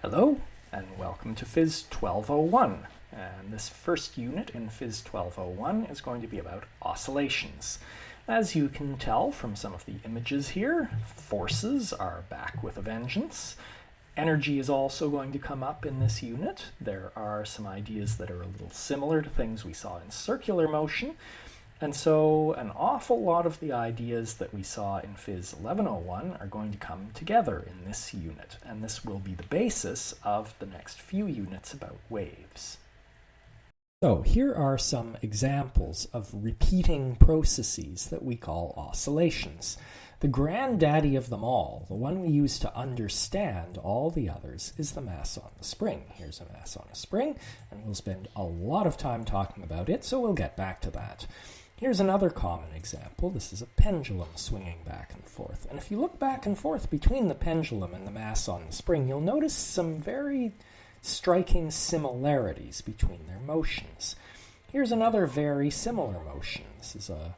Hello, and welcome to Phys 1201. And this first unit in Phys 1201 is going to be about oscillations. As you can tell from some of the images here, forces are back with a vengeance. Energy is also going to come up in this unit. There are some ideas that are a little similar to things we saw in circular motion. And so an awful lot of the ideas that we saw in Phys 1101 are going to come together in this unit, and this will be the basis of the next few units about waves. So here are some examples of repeating processes that we call oscillations. The granddaddy of them all, the one we use to understand all the others, is the mass on the spring. Here's a mass on a spring, and we'll spend a lot of time talking about it, so we'll get back to that. Here's another common example. This is a pendulum swinging back and forth. And if you look back and forth between the pendulum and the mass on the spring, you'll notice some very striking similarities between their motions. Here's another very similar motion. This is a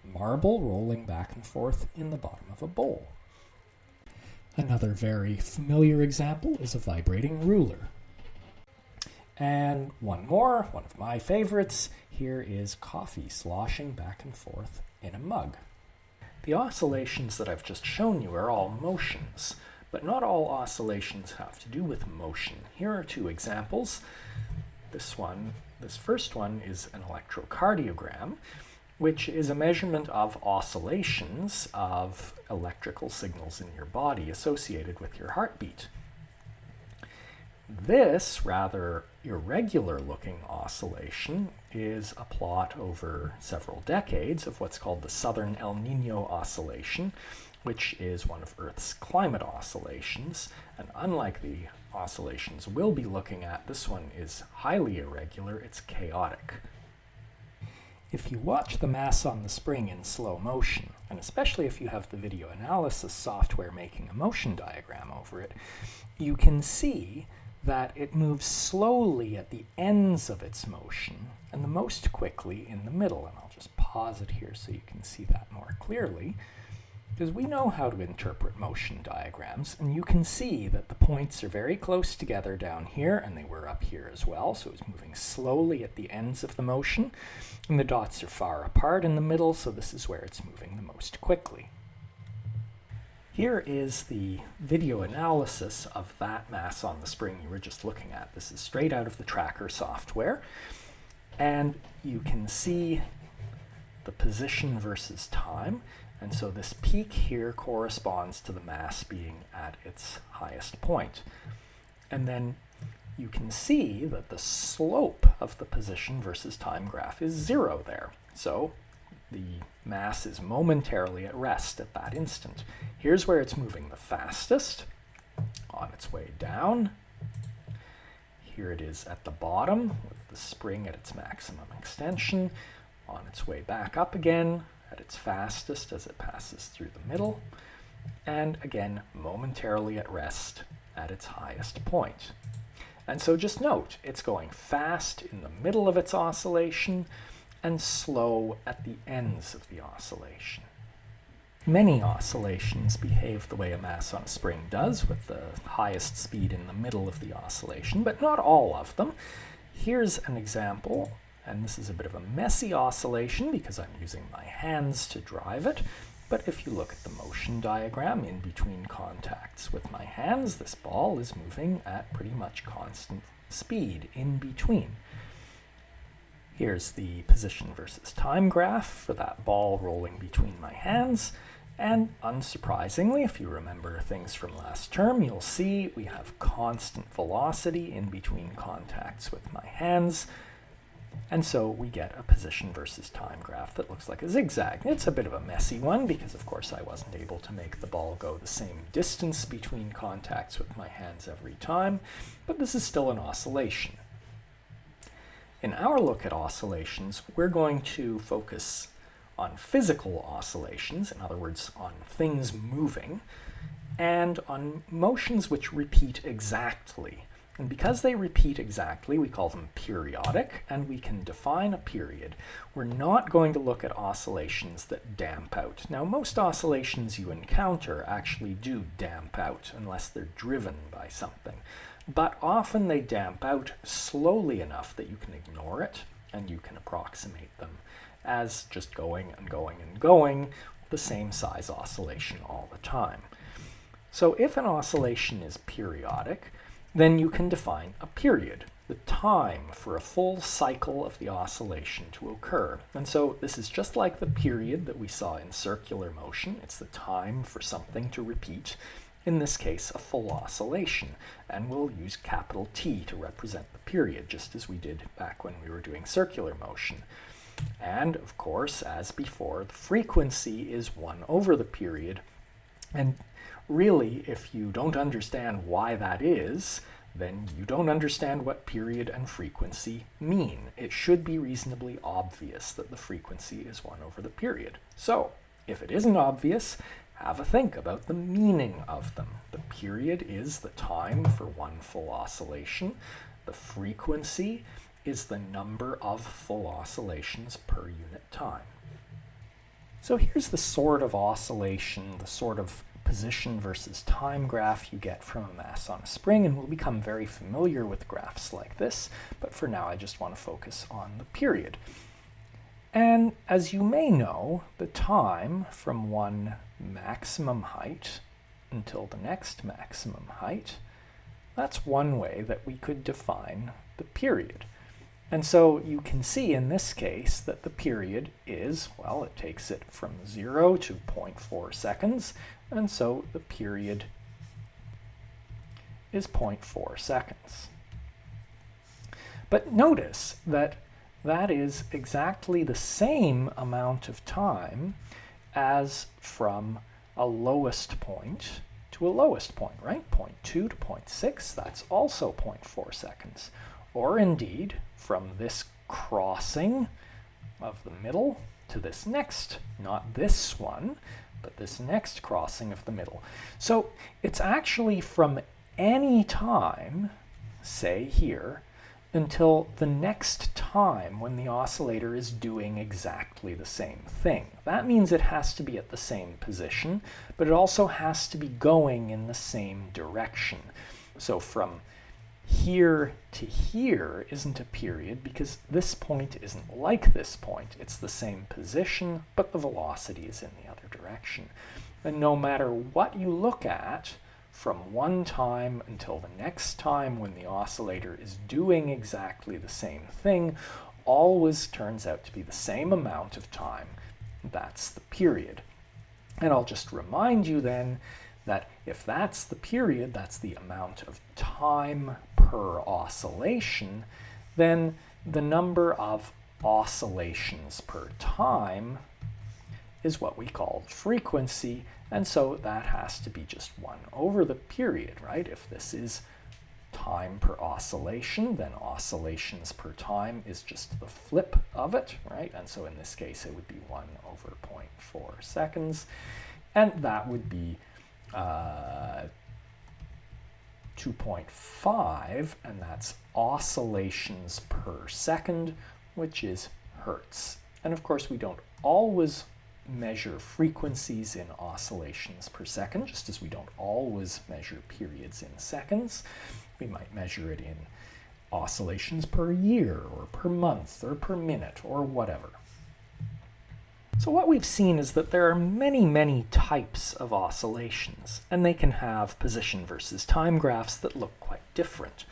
marble rolling back and forth in the bottom of a bowl. Another very familiar example is a vibrating ruler. And one more, one of my favorites, here is coffee sloshing back and forth in a mug. The oscillations that I've just shown you are all motions, but not all oscillations have to do with motion. Here are two examples. This first one is an electrocardiogram, which is a measurement of oscillations of electrical signals in your body associated with your heartbeat. This rather irregular looking oscillation is a plot over several decades of what's called the Southern El Nino oscillation, which is one of Earth's climate oscillations. And unlike the oscillations we'll be looking at, this one is highly irregular, it's chaotic. If you watch the mass on the spring in slow motion, and especially if you have the video analysis software making a motion diagram over it, you can see that it moves slowly at the ends of its motion and the most quickly in the middle. And I'll just pause it here so you can see that more clearly, because we know how to interpret motion diagrams, and you can see that the points are very close together down here, and they were up here as well, so it's moving slowly at the ends of the motion, and the dots are far apart in the middle, so this is where it's moving the most quickly. Here is the video analysis of that mass on the spring you were just looking at. This is straight out of the tracker software, and you can see the position versus time, and so this peak here corresponds to the mass being at its highest point. And then you can see that the slope of the position versus time graph is 0 there. So the mass is momentarily at rest at that instant. Here's where it's moving the fastest, on its way down. Here it is at the bottom, with the spring at its maximum extension, on its way back up again, at its fastest as it passes through the middle, and again, momentarily at rest at its highest point. And so just note, it's going fast in the middle of its oscillation, and slow at the ends of the oscillation. Many oscillations behave the way a mass on a spring does, with the highest speed in the middle of the oscillation, but not all of them. Here's an example, and this is a bit of a messy oscillation because I'm using my hands to drive it, but if you look at the motion diagram in between contacts with my hands, this ball is moving at pretty much constant speed in between. Here's the position versus time graph for that ball rolling between my hands, and unsurprisingly, if you remember things from last term, you'll see we have constant velocity in between contacts with my hands, and so we get a position versus time graph that looks like a zigzag. It's a bit of a messy one because, of course, I wasn't able to make the ball go the same distance between contacts with my hands every time, but this is still an oscillation. In our look at oscillations, we're going to focus on physical oscillations, in other words, on things moving, and on motions which repeat exactly. And because they repeat exactly, we call them periodic, and we can define a period. We're not going to look at oscillations that damp out. Now, most oscillations you encounter actually do damp out unless they're driven by something. But often they damp out slowly enough that you can ignore it and you can approximate them as just going and going and going, the same size oscillation all the time. So if an oscillation is periodic, then you can define a period, the time for a full cycle of the oscillation to occur. And so this is just like the period that we saw in circular motion. It's the time for something to repeat, in this case a full oscillation, and we'll use capital T to represent the period, just as we did back when we were doing circular motion. And of course, as before, the frequency is 1 over the period, and really, if you don't understand why that is, then you don't understand what period and frequency mean. It should be reasonably obvious that the frequency is 1 over the period. So, if it isn't obvious, have a think about the meaning of them. The period is the time for one full oscillation. The frequency is the number of full oscillations per unit time. So here's the sort of oscillation, the sort of position versus time graph you get from a mass on a spring, and we'll become very familiar with graphs like this, but for now I just want to focus on the period. And as you may know, the time from one maximum height until the next maximum height, that's one way that we could define the period. And so you can see in this case that the period is, well, it takes it from 0 to 0.4 seconds, and so the period is 0.4 seconds. But notice that that is exactly the same amount of time as from a lowest point to a lowest point, right? 0.2 to 0.6, that's also 0.4 seconds. Or indeed, from this crossing of the middle to this next, not this one, but this next crossing of the middle. So it's actually from any time, say here, until the next time when the oscillator is doing exactly the same thing. That means it has to be at the same position, but it also has to be going in the same direction. So from here to here isn't a period because this point isn't like this point. It's the same position, but the velocity is in the other direction. And no matter what you look at, from one time until the next time when the oscillator is doing exactly the same thing, always turns out to be the same amount of time. That's the period. And I'll just remind you then that if that's the period, that's the amount of time per oscillation, then the number of oscillations per time is what we call frequency, and so that has to be just 1 over the period, right? If this is time per oscillation, then oscillations per time is just the flip of it, right? And so in this case, it would be 1 over 0.4 seconds, and that would be 2.5, and that's oscillations per second, which is hertz. And of course, we don't always measure frequencies in oscillations per second, just as we don't always measure periods in seconds. We might measure it in oscillations per year, or per month, or per minute, or whatever. So what we've seen is that there are many, many types of oscillations, and they can have position versus time graphs that look quite different.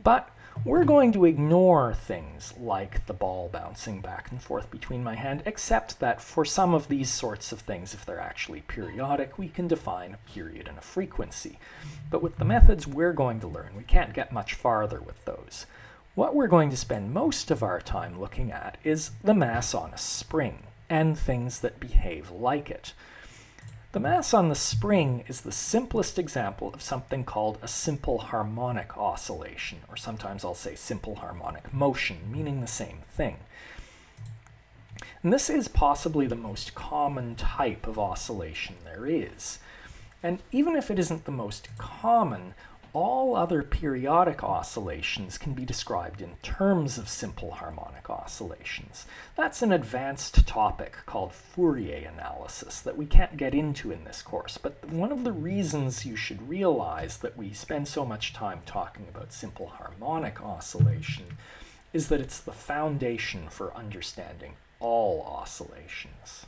But we're going to ignore things like the ball bouncing back and forth between my hand, except that for some of these sorts of things, if they're actually periodic, we can define a period and a frequency. But with the methods we're going to learn, we can't get much farther with those. What we're going to spend most of our time looking at is the mass on a spring and things that behave like it. The mass on the spring is the simplest example of something called a simple harmonic oscillation, or sometimes I'll say simple harmonic motion, meaning the same thing. And this is possibly the most common type of oscillation there is. And even if it isn't the most common, all other periodic oscillations can be described in terms of simple harmonic oscillations. That's an advanced topic called Fourier analysis that we can't get into in this course, but one of the reasons you should realize that we spend so much time talking about simple harmonic oscillation is that it's the foundation for understanding all oscillations.